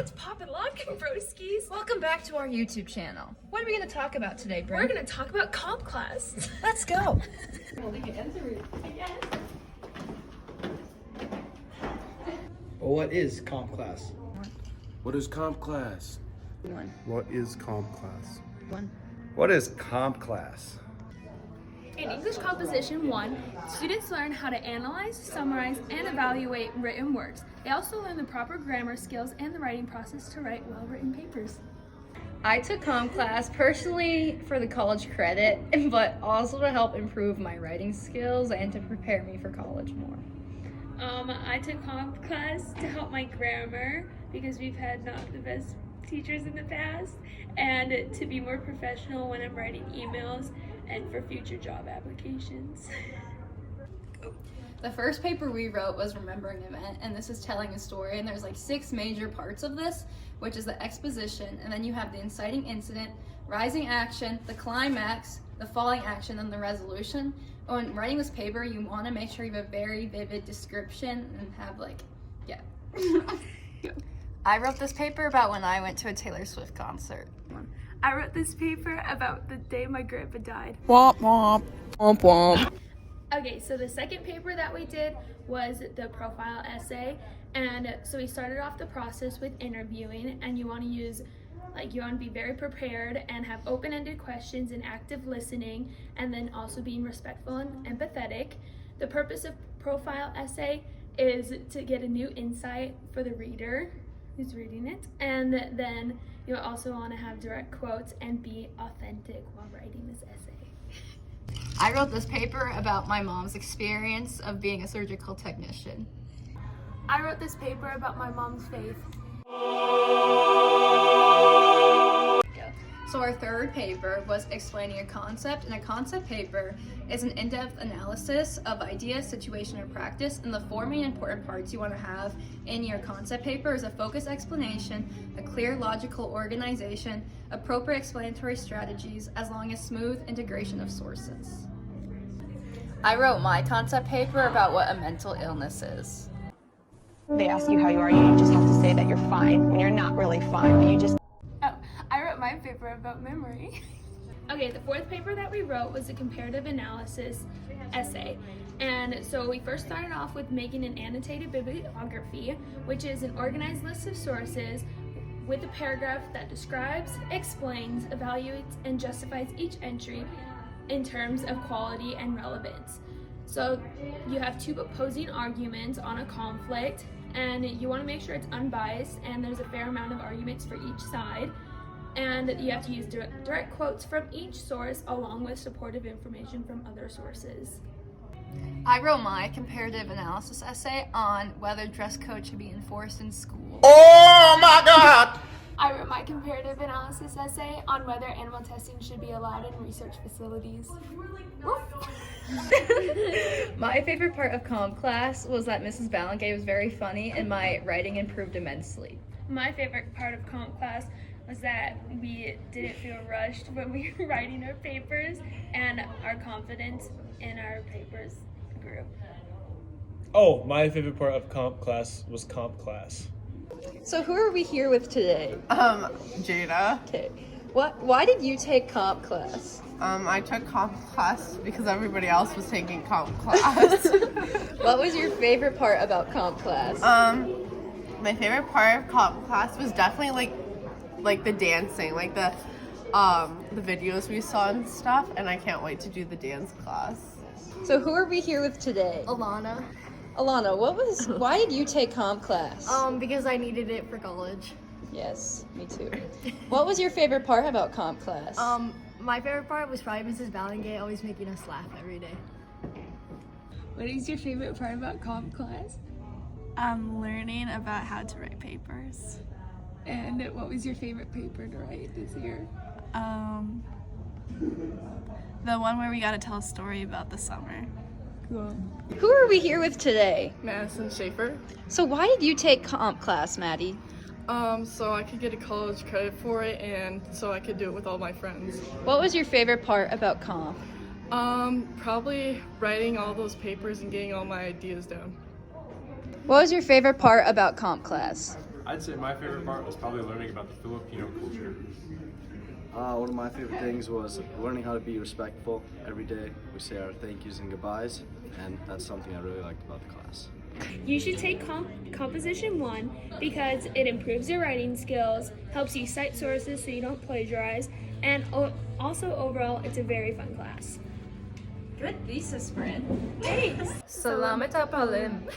What's poppin' lockin', broskies? Welcome back to our YouTube channel. What are we going to talk about today, Brynn? We're gonna talk about comp class. Let's go. Well, what is comp class? What is comp class? What is comp class? What is comp class? In English Composition 1, students learn how to analyze, summarize, and evaluate written works. They also learn the proper grammar skills and the writing process to write well-written papers. I took comp class personally for the college credit, but also to help improve my writing skills and to prepare me for college more. I took comp class to help my grammar because we've had not the best teachers in the past, and to be more professional when I'm writing emails and for future job applications. The first paper we wrote was Remembering an Event, and this is telling a story, and there's like 6 major parts of this, which is the exposition, and then you have the inciting incident, rising action, the climax, the falling action, and the resolution. When writing this paper, you want to make sure you have a very vivid description and have I wrote this paper about when I went to a Taylor Swift concert. I wrote this paper about the day my grandpa died. Womp womp. Womp womp. Okay, so the second paper that we did was the profile essay, and so we started off the process with interviewing, and you want to use, you want to be very prepared and have open-ended questions and active listening, and then also being respectful and empathetic. The purpose of profile essay is to get a new insight for the reader who's reading it, and then you also want to have direct quotes and be authentic while writing this essay. I wrote this paper about my mom's experience of being a surgical technician. I wrote this paper about my mom's faith. So our third paper was explaining a concept, and a concept paper is an in-depth analysis of idea, situation, or practice, and the 4 main important parts you want to have in your concept paper is a focused explanation, a clear logical organization, appropriate explanatory strategies, as long as smooth integration of sources. I wrote my concept paper about what a mental illness is. They ask you how you are, you just have to say that you're fine when you're not really fine, but you just... Oh, I wrote my paper about memory. Okay, the fourth paper that we wrote was a comparative analysis essay. And so we first started off with making an annotated bibliography, which is an organized list of sources with a paragraph that describes, explains, evaluates, and justifies each entry in terms of quality and relevance. So you have 2 opposing arguments on a conflict, and you want to make sure it's unbiased and there's a fair amount of arguments for each side. And you have to use direct quotes from each source along with supportive information from other sources. I wrote my comparative analysis essay on whether dress code should be enforced in school. Oh my God! I wrote my comparative analysis essay on whether animal testing should be allowed in research facilities. My favorite part of comp class was that Mrs. Balangay was very funny and my writing improved immensely. My favorite part of comp class was that we didn't feel rushed when we were writing our papers, and our confidence in our papers grew. Oh, my favorite part of comp class was comp class. So who are we here with today? Jada. Okay. Why did you take comp class? I took comp class because everybody else was taking comp class. What was your favorite part about comp class? My favorite part of comp class was definitely like the dancing, like the videos we saw and stuff, and I can't wait to do the dance class. So who are we here with today? Alana. Alana, why did you take comp class? Because I needed it for college. Yes, me too. What was your favorite part about comp class? My favorite part was probably Mrs. Balangay always making us laugh every day. What is your favorite part about comp class? Learning about how to write papers. And what was your favorite paper to write this year? The one where we got to tell a story about the summer. Cool. Who are we here with today? Madison Schaefer. So why did you take comp class, Maddie? So I could get a college credit for it, and so I could do it with all my friends. What was your favorite part about comp? Probably writing all those papers and getting all my ideas down. What was your favorite part about comp class? I'd say my favorite part was probably learning about the Filipino culture. One of my favorite things was learning how to be respectful every day. We say our thank yous and goodbyes, and that's something I really liked about the class. You should take Composition 1 because it improves your writing skills, helps you cite sources so you don't plagiarize, and also overall it's a very fun class. Good thesis, Brynn. Thanks! Salamat, Apalim.